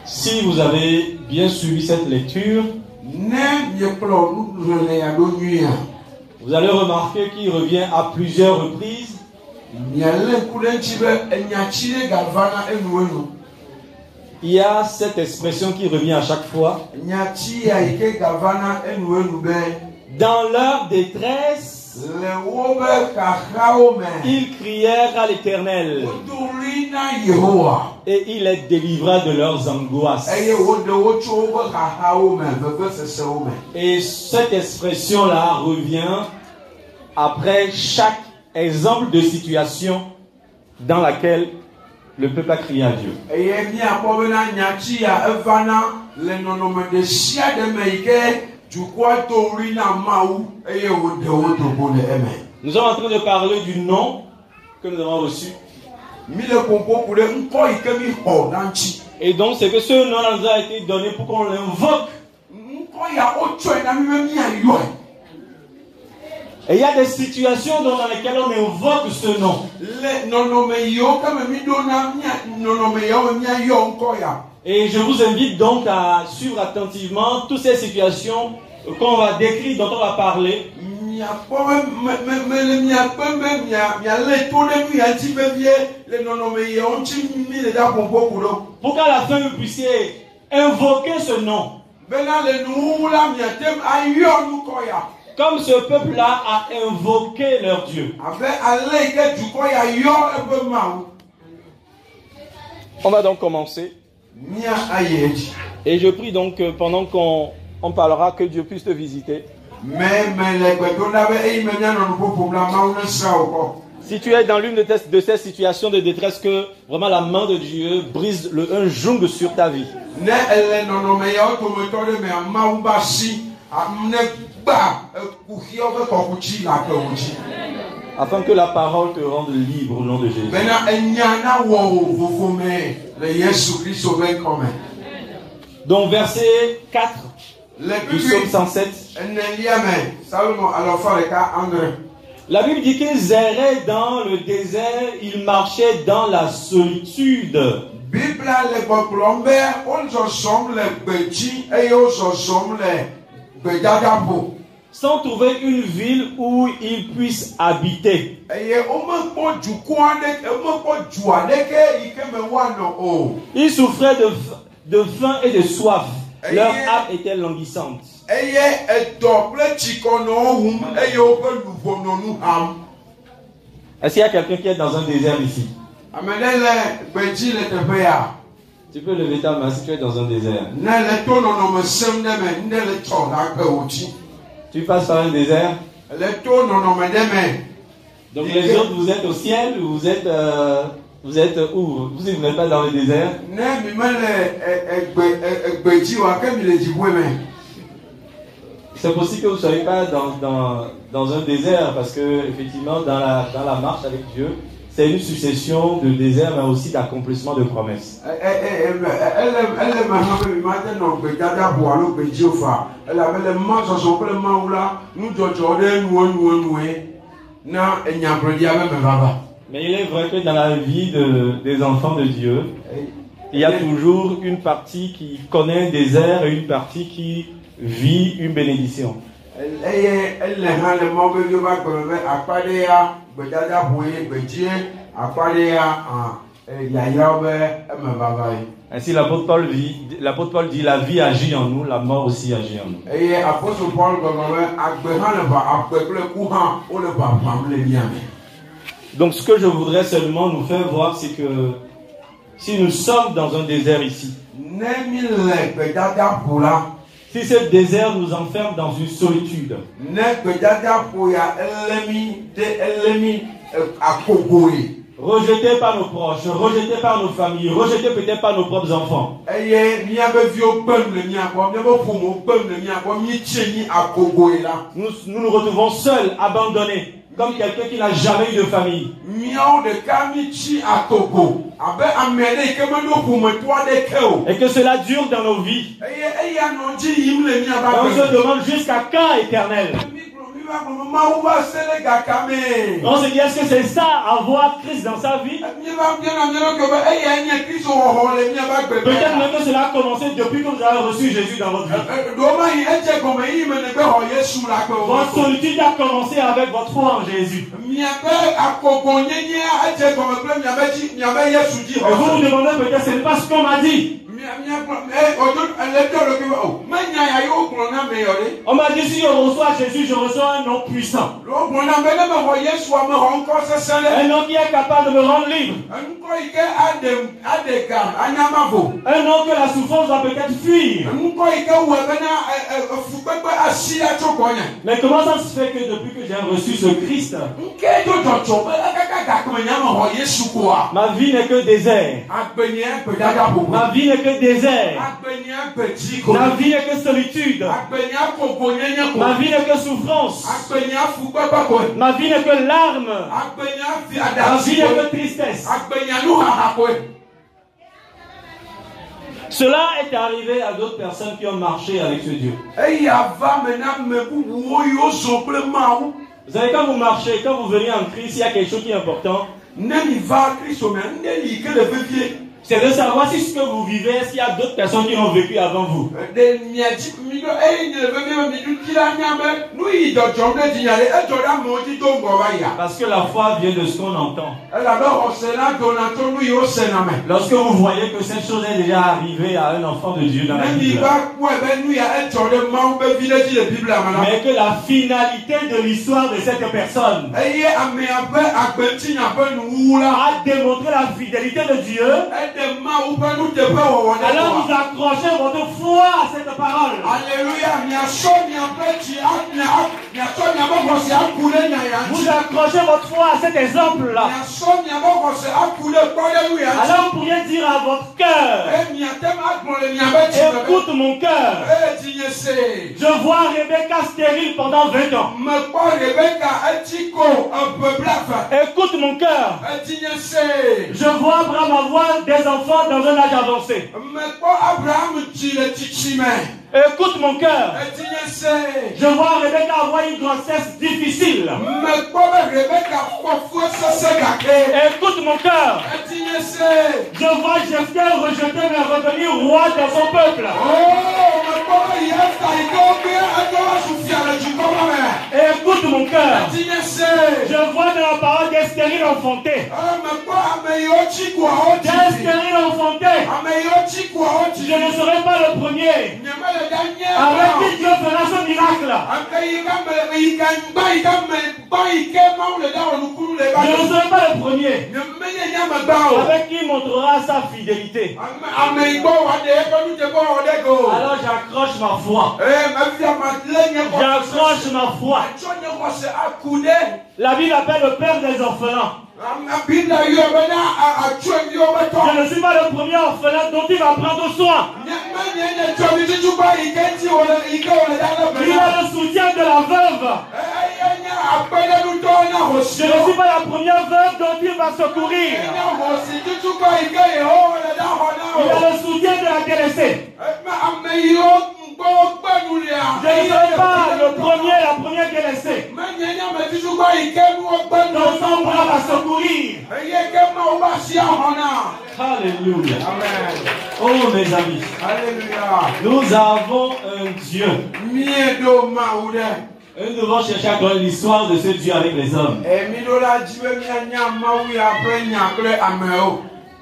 Si vous avez bien suivi cette lecture, vous allez remarquer qu'il revient à plusieurs reprises. Il y a cette expression qui revient à chaque fois. Dans leur détresse, ils crièrent à l'Éternel et il les délivra de leurs angoisses. Et cette expression-là revient après chaque exemple de situation dans laquelle le peuple a crié à Dieu. Nous sommes en train de parler du nom que nous avons reçu. Et donc c'est que ce nom nous a été donné pour qu'on l'invoque. Et il y a des situations dans lesquelles on invoque ce nom. Et je vous invite donc à suivre attentivement toutes ces situations qu'on va décrire, dont on va parler. Pour qu'à la fin vous puissiez invoquer ce nom. Comme ce peuple-là a invoqué leur Dieu. On va donc commencer. Et je prie donc que pendant qu'on parlera, que Dieu puisse te visiter. Si tu es dans l'une de ces situations de détresse, que vraiment la main de Dieu brise un joug sur ta vie. Afin que la parole te rende libre au nom de Jésus. Donc verset 4 du psaume 107. La Bible dit qu'ils erraient dans le désert, ils marchaient dans la solitude. Sans trouver une ville où ils puissent habiter. Ils souffraient de faim et de soif. Leur âme était languissante. Est-ce qu'il y a quelqu'un qui est dans un désert ici? Tu peux lever ta main si tu es dans un désert. Tu passes par un désert. Donc les autres, vous êtes au ciel ou vous êtes où? Vous n'êtes pas dans le désert. C'est possible que vous ne soyez pas dans un désert parce que effectivement dans la marche avec Dieu, c'est une succession de déserts mais aussi d'accomplissement de promesses. Mais il est vrai que dans la vie des enfants de Dieu, il y a toujours une partie qui connaît un désert et une partie qui vit une bénédiction. Ainsi l'apôtre Paul dit la vie agit en nous, la mort aussi agit en nous. Donc ce que je voudrais seulement nous faire voir, c'est que si nous sommes dans un désert ici, si ce désert nous enferme dans une solitude, rejetés par nos proches, rejetés par nos familles, rejetés peut-être par nos propres enfants, nous nous retrouvons seuls, abandonnés, comme quelqu'un qui n'a jamais eu de famille. Et que cela dure dans nos vies. On se demande jusqu'à quand, Éternel? On se dit, est-ce que c'est ça, avoir Christ dans sa vie? Peut-être même que cela a commencé depuis que vous avez reçu Jésus dans votre vie. Votre solitude a commencé avec votre foi en Jésus. Et vous vous demandez peut-être, ce n'est pas ce qu'on m'a dit. On m'a dit, si je reçois Jésus, je reçois un nom puissant. Un nom qui est capable de me rendre libre. Un nom que la souffrance va peut-être fuir. Mais comment ça se fait que depuis que j'ai reçu ce Christ, ma vie n'est que désert. Ma vie n'est que désert. Ma vie n'est que solitude. Ma vie n'est que souffrance. Ma vie n'est que larmes. Ma vie n'est que tristesse. Cela est arrivé à d'autres personnes qui ont marché avec ce Dieu. Vous savez, quand vous marchez, quand vous venez en Christ, il y a quelque chose qui est important. C'est de savoir si ce que vous vivez, est-ce qu'il y a d'autres personnes qui ont vécu avant vous. Parce que la foi vient de ce qu'on entend. Lorsque vous voyez que cette chose est déjà arrivée à un enfant de Dieu dans la Bible, mais que la finalité de l'histoire de cette personne a démontré la fidélité de Dieu, alors vous accrochez votre foi à cette parole. Alléluia. Vous accrochez votre foi à cet exemple-là. Alors vous pourriez dire à votre cœur, écoute mon cœur. Je vois Rebecca stérile pendant 20 ans. Écoute mon cœur. Je vois Abraham avoir des enfants dans un âge avancé. Écoute mon cœur. Je vois Rebecca avoir une grossesse difficile. Écoute mon cœur. Je vois Jephthé rejeter mais revenir roi dans son peuple. Écoute mon cœur. Je vois dans la parole des stériles enfantés. Des stériles enfantés. Je ne serai pas le premier. Avec qui Dieu fera ce miracle. Je ne serai pas le premier. Avec qui il montrera sa fidélité. Alors j'accroche ma foi. J'accroche ma foi. La Bible appelle le père des orphelins. Je ne suis pas le premier orphelin dont il va prendre soin. Il a le soutien de la veuve. Je ne suis pas la première veuve dont il va secourir. Il a le soutien de la délaissée. Je ne serai pas le premier, la première délaissée. Dans son bras va secourir. Alléluia. Amen. Oh mes amis. Alléluia. Nous avons un Dieu. Et nous devons chercher à connaître l'histoire de ce Dieu avec les hommes.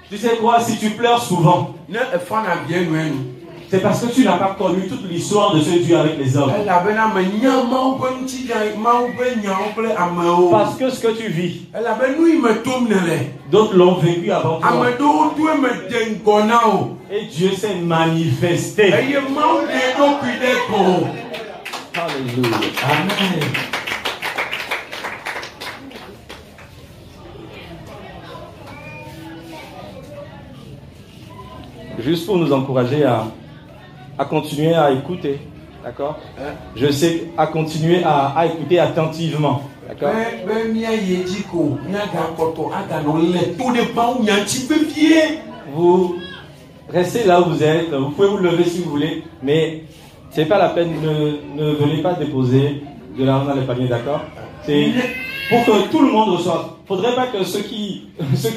Tu sais quoi, si tu pleures souvent, c'est parce que tu n'as pas connu toute l'histoire de ce Dieu avec les hommes. Parce que ce que tu vis, d'autres l'ont vécu avant toi. Et Dieu s'est manifesté. Alléluia. Amen. Juste pour nous encourager à continuer à écouter, d'accord? Je sais, à continuer à écouter attentivement, d'accord? Vous restez là où vous êtes, vous pouvez vous lever si vous voulez, mais c'est pas la peine, ne venez pas déposer De l'argent dans les paniers, d'accord? C'est pour que tout le monde reçoive. Il ne faudrait pas que ceux qui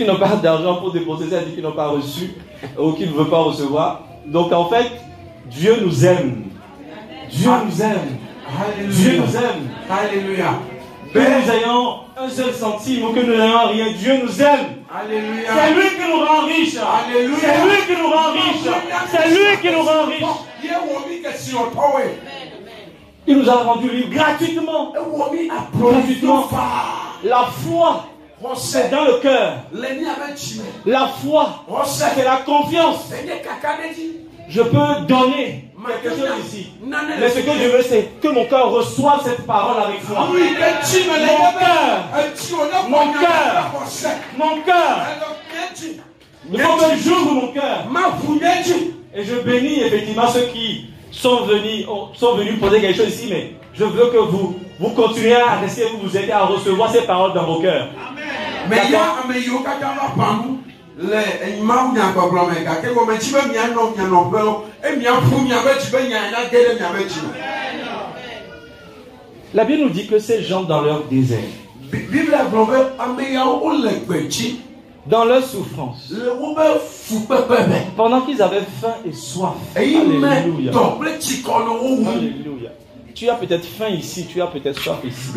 n'ont pas d'argent pour déposer, c'est-à-dire qu'ils n'ont pas reçu ou qui ne veulent pas recevoir. Donc en fait, Dieu nous aime. Dieu nous aime. Dieu nous aime. Alléluia. Que nous ayons un seul centime ou que nous n'ayons rien, Dieu nous aime. Alléluia. C'est lui qui nous rend riches. Alléluia. C'est lui qui nous rend riches. C'est lui qui nous rend riches. Il nous a rendu libres gratuitement. Gratuitement. La foi, c'est dans le cœur. La foi, c'est la confiance. Je peux donner quelque chose ici. Mais ce que je veux, c'est que mon cœur reçoive cette parole avec foi. Mon cœur. Il faut que j'ouvre mon cœur. Et je bénis effectivement ceux qui sont venus poser quelque chose ici, mais je veux que vous continuez à rester, vous aider à recevoir ces paroles dans vos cœurs. Mais il y a la Bible nous dit que ces gens dans leur désert, dans leur souffrance, pendant qu'ils avaient faim et soif, alléluia. Alléluia. Tu as peut-être faim ici, tu as peut-être soif ici.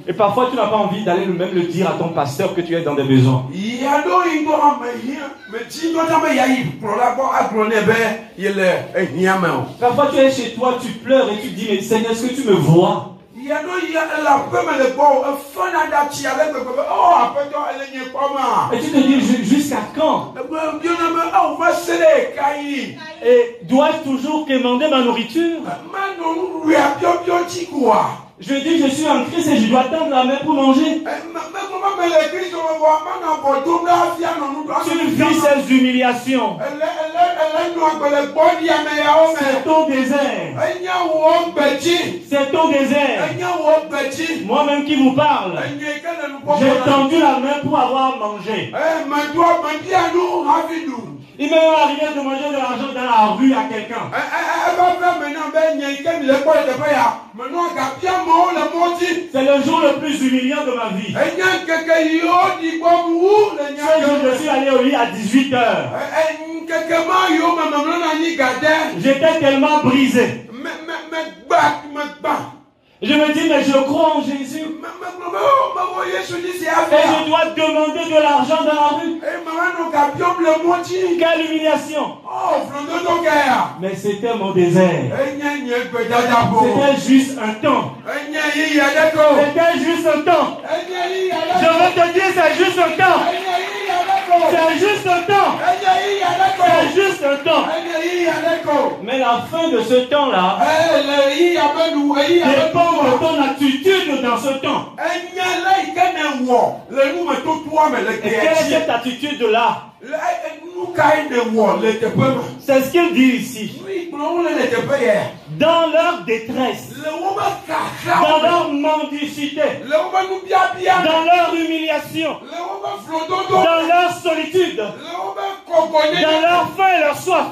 Et parfois tu n'as pas envie d'aller même le dire à ton pasteur que tu es dans des besoins. Parfois tu es chez toi, tu pleures et tu dis, mais Seigneur, est-ce que tu me vois? Et tu te dis, jusqu'à quand? Et dois-je toujours quémander ma nourriture? Je dis, je suis en Christ et je dois tendre la main pour manger. Tu vis ces humiliations. C'est ton désert. C'est ton désert. Moi-même qui vous parle, j'ai tendu la main pour avoir mangé. Il m'est arrivé de manger de l'argent dans la rue à quelqu'un. C'est le jour le plus humiliant de ma vie. Je suis allé au lit à 18h. J'étais tellement brisé. Je me dis, mais je crois en Jésus. Et je dois demander de l'argent dans la rue. Quelle humiliation. Mais c'était mon désert. C'était juste un temps. C'était juste un temps. Je veux te dire, c'est juste un temps. C'est juste un temps. C'est juste un temps. Mais la fin de ce temps-là dépend de ton attitude dans ce temps. Et quelle est cette attitude-là? C'est ce qu'il dit ici. Dans leur détresse, dans leur mendicité, dans leur humiliation, dans leur solitude, dans leur faim et leur soif,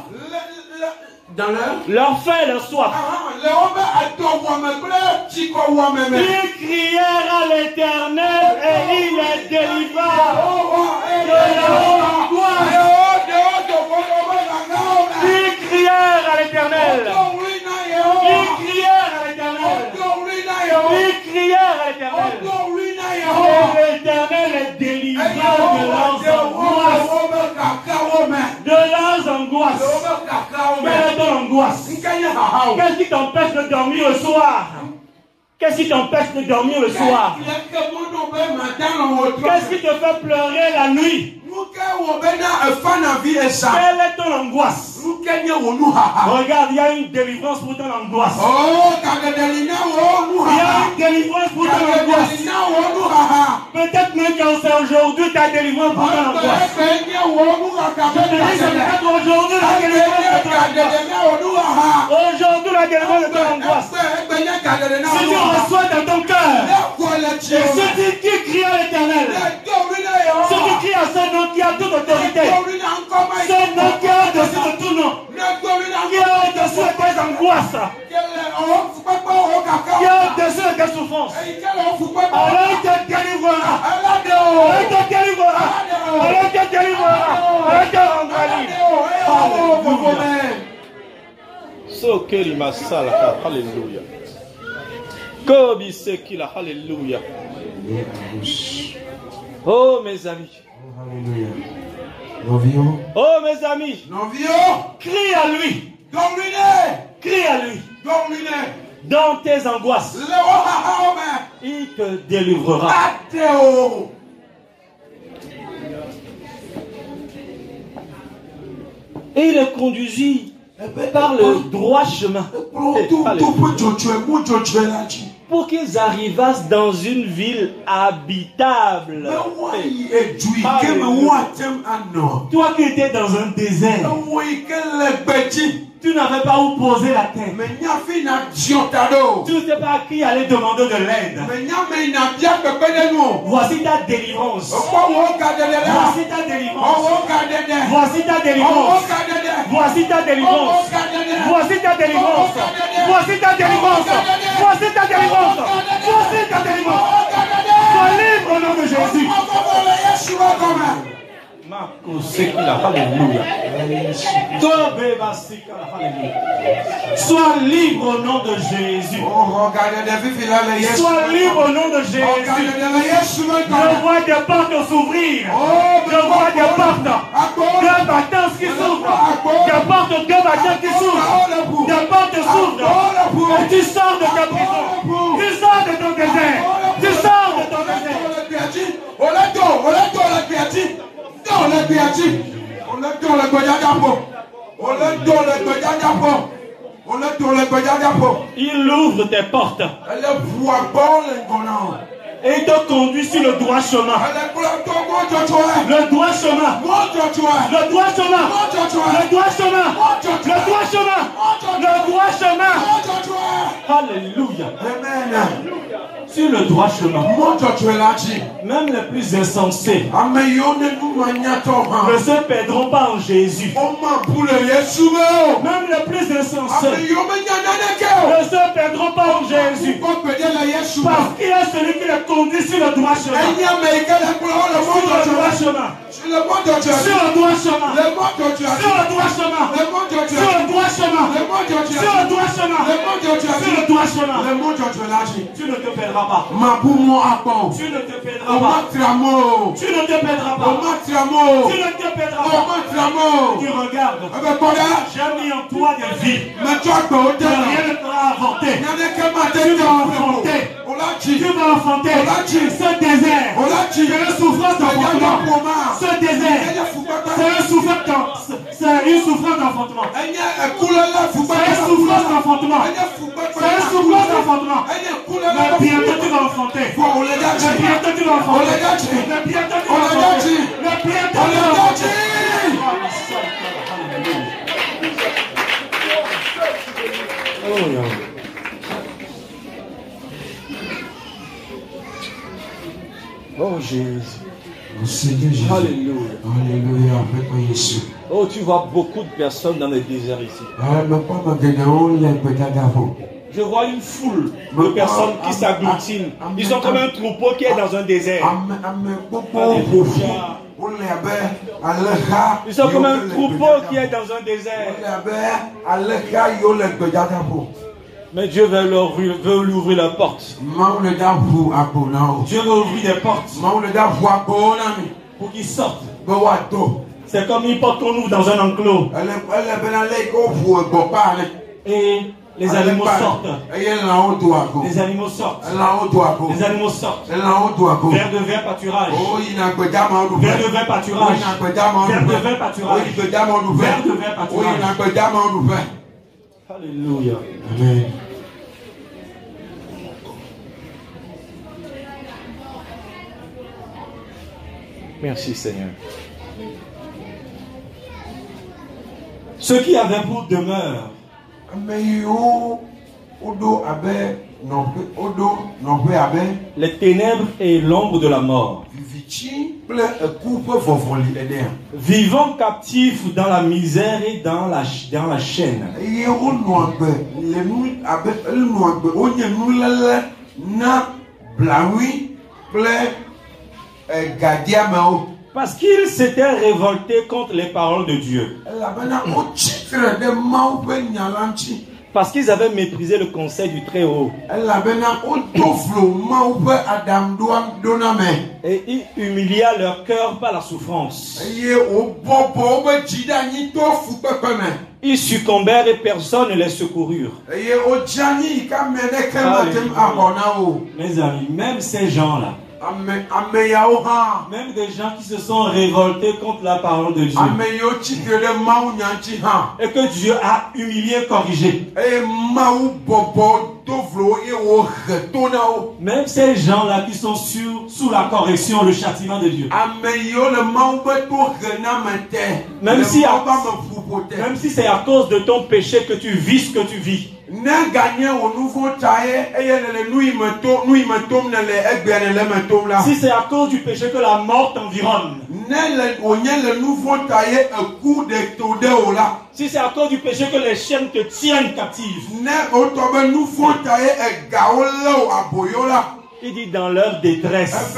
leur faim et leur soif, ils crièrent à l'Éternel et il les délivra de leur angoisse. Ils crièrent à l'Éternel. Ils crièrent à l'Éternel. Ils crièrent à l'Éternel. Et l'Éternel les délivra de leurs angoisses. De leurs angoisses. Quelle est ton angoisse? Qu'est-ce qui t'empêche de dormir le soir? Qu'est-ce qui t'empêche de dormir le soir? Qu'est-ce qui te fait pleurer la nuit? Quelle est ton angoisse? Regarde, il y a une délivrance pour ton angoisse. Il y a une délivrance pour ton angoisse. Peut-être même que c'est aujourd'hui ta délivrance pour ton angoisse. Je te dis, c'est peut-être aujourd'hui la délivrance de ton angoisse. Aujourd'hui la délivrance de ton angoisse. Si tu reçois dans ton cœur, et ceux qui crient à l'Éternel, ceux qui crient à ce nom qui a toute autorité, ce nom qui a au-dessus de tout nom, qui a angoisse, qui est au-dessus de tes souffrances, alors il te délivrera. Alors il te délivrera. Alors il te délivrera. Alors il te rendra libre. Sokeli masala. Alléluia. Kobi sekila. Alléluia. Oh mes amis. Oh mes amis. Crie à lui. Crie à lui. Dans tes angoisses, il te délivrera. Et il est conduit par le droit chemin. Pour qu'ils arrivassent dans une ville habitable. Toi qui étais dans un désert, tu n'avais pas où poser la tête. Tu ne sais pas à qui aller demander de l'aide. Voici ta délivrance. Voici ta délivrance. Voici ta délivrance. Voici ta délivrance. Voici ta délivrance. Voici ta délivrance. Voici ta délivrance. Voici ta délivrance. Sois libre au nom de Jésus. Alléluia. Sois libre au nom de Jésus. Sois libre au nom de Jésus. Je vois des portes s'ouvrir. Je vois des portes de battance qui s'ouvrent. Des portes de battance qui s'ouvrent. Des portes s'ouvrent. Et tu sors de ta prison. Tu sors de ton désert. Tu sors de ton désert. Il ouvre tes portes et il te conduit sur le droit chemin. Le droit chemin. Le droit chemin. Le droit chemin. Le droit chemin. Le droit chemin. Alléluia. Sur le droit chemin. Même les plus insensés ne se perdront pas en Jésus. Même les plus insensés ne se perdront pas en Jésus. Parce qu'il y a celui qui les conduit sur le droit chemin. Sur le droit chemin. Sur le droit chemin. Sur le droit chemin. Sur le droit chemin. Sur le droit chemin. Sur le droit chemin. Sur le droit chemin. Tu ne te perdras pas. Tu ne te perdras pas. Tu ne te perdras pas. Tu ne te perdras pas. Tu regardes. J'ai mis en toi des vies. Rien ne t'aura avorté. Tu vas affronter. Tu vas affronter ce désert. C'est une souffrance d'enfantement. Ce désert, c'est une souffrance d'enfantement. C'est une souffrance d'enfantement. C'est une souffrance d'enfantement. C'est une souffrance d'enfantement. Mais bientôt tu vas enfanter. Mais bientôt tu vas enfanter. Mais bientôt tu vas enfanter. Mais bientôt tu vas enfanter. Oh Jésus. Alléluia. Alléluia. Oh, tu vois beaucoup de personnes dans les déserts ici. Je vois une foule de personnes qui s'agglutinent. Ils sont comme un troupeau qui est dans un désert. Ils sont comme un troupeau qui est dans un désert. Mais Dieu veut lui ouvrir la porte. Dieu veut ouvrir des portes pour qu'ils sortent. C'est comme une porte qu'on ouvre dans un enclos. Et les animaux sortent. Les animaux sortent. Les animaux sortent. Vers de verts pâturages. Vers de verts pâturages. Vers de verts pâturages. Vers de verts pâturages. Alléluia. Amen. Merci Seigneur. Ceux qui avaient pour demeure les ténèbres et l'ombre de la mort. Vivant captifs dans la misère et dans la chaîne. Parce qu'ils s'étaient révoltés contre les paroles de Dieu. Parce qu'ils avaient méprisé le conseil du Très-Haut. Et ils humilia leur cœur par la souffrance. Ils succombèrent et personne ne les secourut. Mes amis, même ces gens-là, même des gens qui se sont révoltés contre la parole de Dieu, et que Dieu a humilié et corrigé, même ces gens-là qui sont sous la correction, le châtiment de Dieu, même si c'est à cause de ton péché que tu vis ce que tu vis, si c'est à cause du péché que la mort t'environne, si c'est à cause du péché que les chaînes te tiennent captive, il dit dans leur détresse,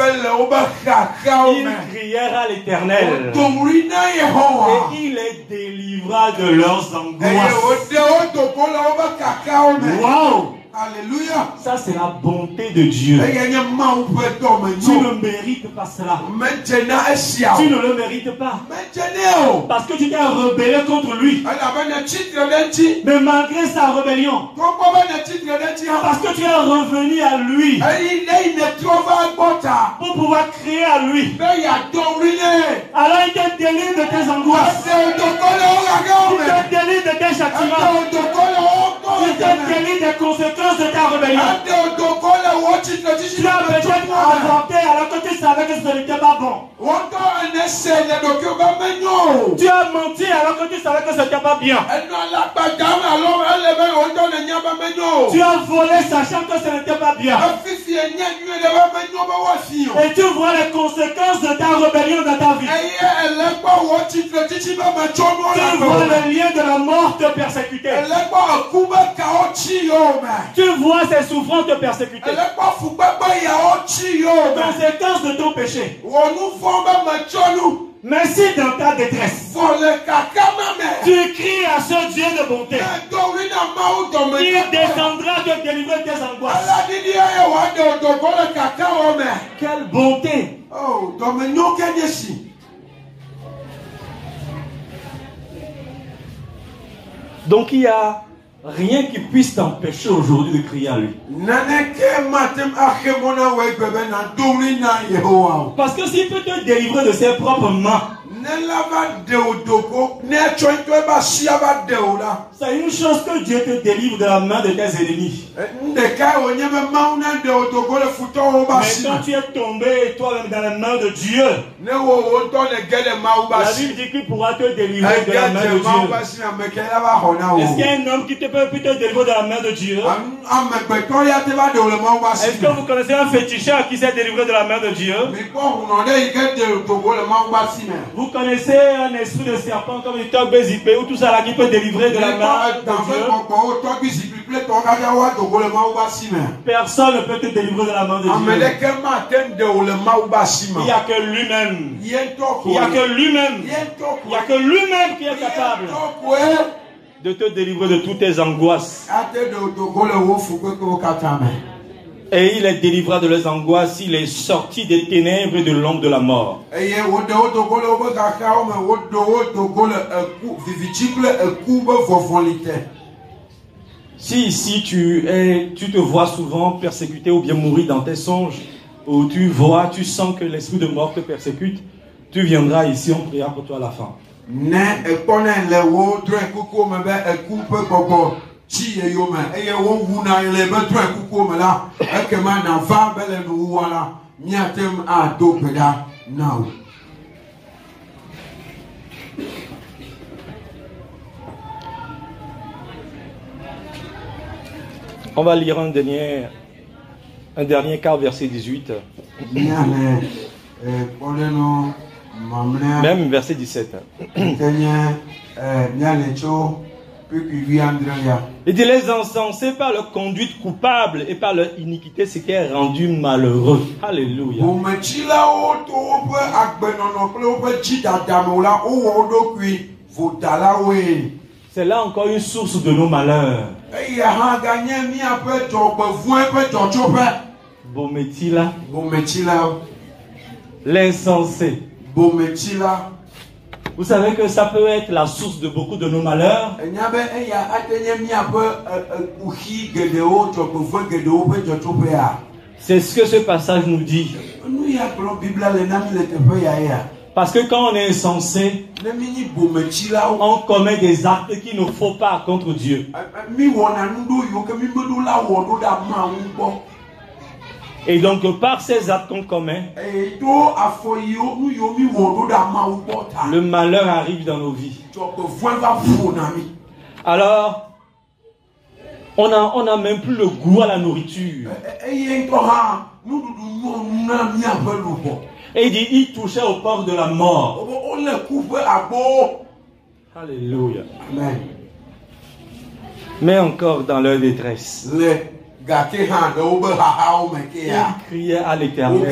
ils crièrent à l'Éternel et il les délivra de leurs angoisses. Wow! Alléluia. Ça c'est la bonté de Dieu. Tu ne mérites pas cela. Tu ne le mérites pas. Parce que tu t'es rebellé contre lui. Mais malgré sa rébellion, parce que tu es revenu à lui pour pouvoir crier à lui, alors il te délivre de tes angoisses, il te délivre de tes châtiments, il te délivre des conséquences de ta rébellion. Tu as peut-être avorté alors que tu savais que ce n'était pas bon. Tu as menti alors que tu savais que ce n'était pas bien. Tu as volé sachant que ce n'était pas bien. Et tu vois les conséquences de ta rébellion dans ta vie. Tu vois le lien de la mort te persécuter. Tu vois ces souffrances te persécuter. Conséquence de ton péché. Mais si dans ta détresse, tu cries à ce Dieu de bonté, il descendra te délivrer de tes angoisses. Quelle bonté! Donc il y a rien qui puisse t'empêcher aujourd'hui de crier à lui. Parce que s'il peut te délivrer de ses propres mains, c'est une chose que Dieu te délivre de la main de tes ennemis. Mais quand tu es tombé toi-même dans la main de Dieu, la Bible dit qu'il pourra te délivrer de la main de Dieu. Est-ce qu'il y a un homme qui peut te délivrer de la main de Dieu? Est-ce que vous connaissez un féticheur qui s'est délivré de la main de Dieu? Vous connaissez un esprit de serpent comme le Tog Bézipé ou tout ça là qui peut délivrer de la main de Dieu? Personne ne peut te délivrer de la main de Dieu. Il n'y a que lui-même. Il n'y a que lui-même. Il n'y a que lui-même qui est capable de te délivrer de toutes tes angoisses. Et il les délivra de leurs angoisses, il est sorti des ténèbres et de l'ombre de la mort. Si ici tu te vois souvent persécuté ou bien mourir dans tes songes, ou tu sens que l'esprit de mort te persécute, tu viendras ici, on priera pour toi à la fin. On va lire un dernier quart, verset 18. Même verset 17. Il dit, les insensés par leur conduite coupable et par leur iniquité s'étaient rendus malheureux. Alléluia. C'est là encore une source de nos malheurs. Bometila, l'insensé. Vous savez que ça peut être la source de beaucoup de nos malheurs. C'est ce que ce passage nous dit. Parce que quand on est insensé, on commet des actes qu'il ne faut pas contre Dieu. Et donc par ces actes qu'on commet, le malheur arrive dans nos vies. Alors, on n'a même plus le goût à la nourriture. Et il dit, il touchait au port de la mort. Alléluia. Amen. Mais encore dans leur détresse, il criait à l'Éternel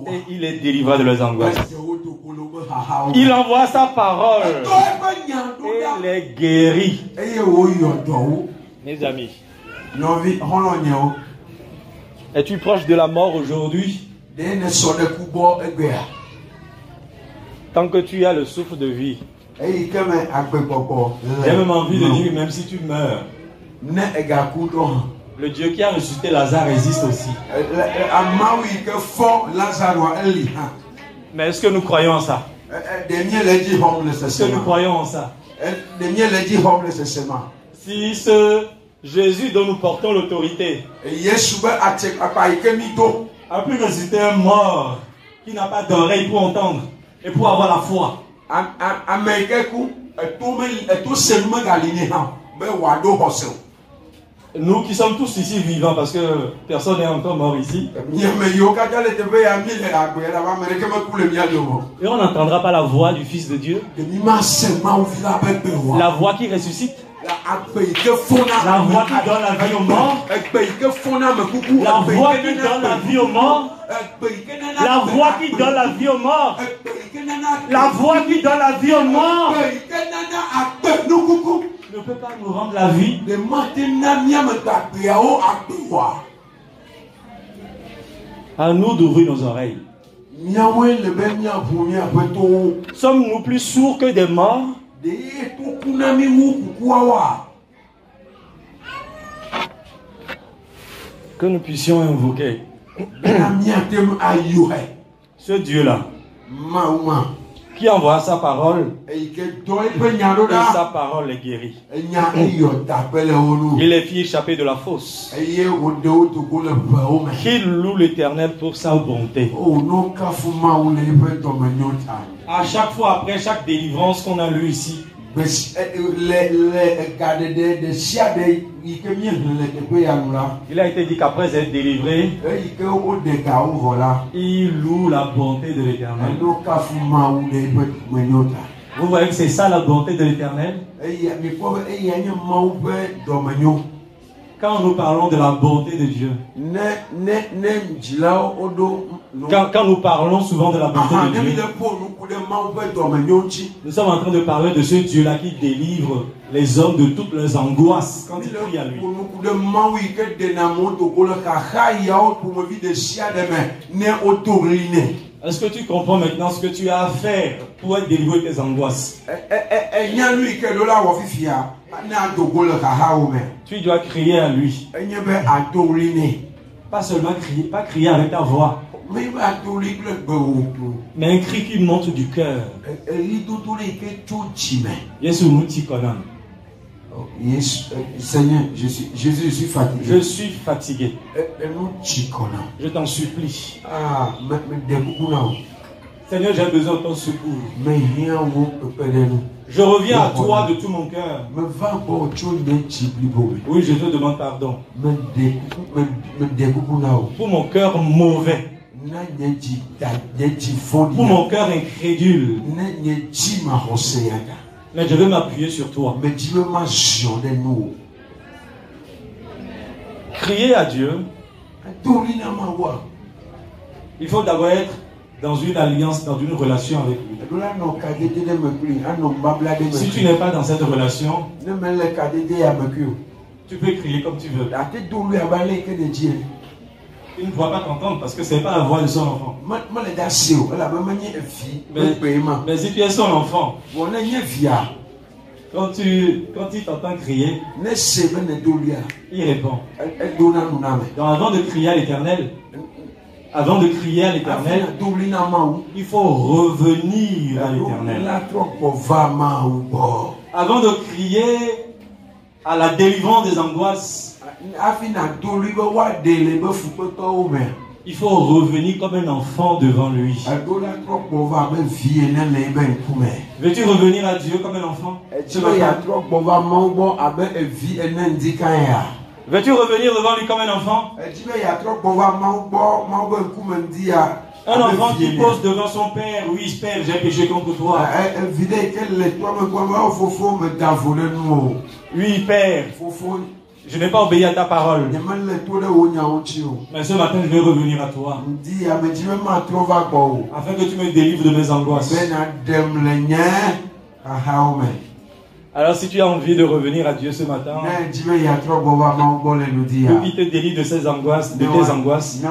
et il les délivra de leurs angoisses. Il envoie sa parole et les guérit. Mes amis, es-tu proche de la mort aujourd'hui? Tant que tu as le souffle de vie, j'ai même envie de dire, même si tu meurs, le Dieu qui a ressuscité Lazare existe aussi. Mais est-ce que nous croyons en ça? Est-ce que nous croyons en ça? Si ce Jésus dont nous portons l'autorité a pu ressusciter un mort qui n'a pas d'oreille pour entendre et pour avoir la foi, nous qui sommes tous ici vivants, parce que personne n'est encore mort ici, et on n'entendra pas la voix du Fils de Dieu, la voix qui ressuscite, la voix qui donne la vie aux morts, la voix qui donne la vie aux morts, la voix qui donne la vie aux morts, la voix qui donne la vie aux morts ne peut pas nous rendre la vie. À nous d'ouvrir nos oreilles. Sommes-nous plus sourds que des morts? Que nous puissions invoquer ce Dieu-là qui envoie sa parole et sa parole les guérit. Il les fit échapper de la fosse. Qu'il loue l'Éternel pour sa bonté. À chaque fois, après chaque délivrance qu'on a lue ici, il a été dit qu'après être délivré, il loue la bonté de l'Éternel. Vous voyez que c'est ça la bonté de l'Éternel? Quand nous parlons de la bonté de Dieu, quand nous parlons souvent de la bonté de Dieu, nous sommes en train de parler de ce Dieu-là qui délivre les hommes de toutes leurs angoisses quand ils crient à lui. Est-ce que tu comprends maintenant ce que tu as à faire pour être délivré de tes angoisses? Tu dois crier à lui. Pas seulement crier, pas crier avec ta voix, mais un cri qui monte du cœur. Seigneur, Jésus, je suis fatigué. Je suis fatigué. Je t'en supplie. Seigneur, j'ai besoin de ton secours. Mais rien vous peut nous. Je reviens à toi de tout mon cœur. Oui, je te demande pardon. Pour mon cœur mauvais. Pour mon cœur incrédule. Mais je veux m'appuyer sur toi. Crier à Dieu. Il faut d'abord être dans une alliance, dans une relation avec lui. Si tu n'es pas dans cette relation, tu peux crier comme tu veux. Il ne pourra pas t'entendre parce que ce n'est pas la voix de son enfant. Mais si tu es son enfant, quand il t'entend crier, il répond. Donc avant de crier à l'Éternel, il faut revenir à l'Éternel. Avant de crier à la délivrance des angoisses, il faut revenir comme un enfant devant lui. Veux-tu revenir à Dieu comme un enfant? Veux-tu revenir devant lui comme un enfant? Un enfant qui pose devant son père, oui, Père, j'ai péché contre toi. Oui, Père, je n'ai pas obéi à ta parole. Mais ce matin, je vais revenir à toi. Afin que tu me délivres de mes angoisses. Alors si tu as envie de revenir à Dieu ce matin, pour qu'il te délivre de ses angoisses, de tes angoisses,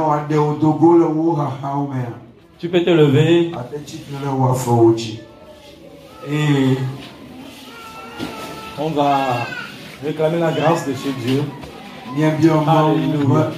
tu peux te lever et on va réclamer la grâce de chez Dieu. Alléluia.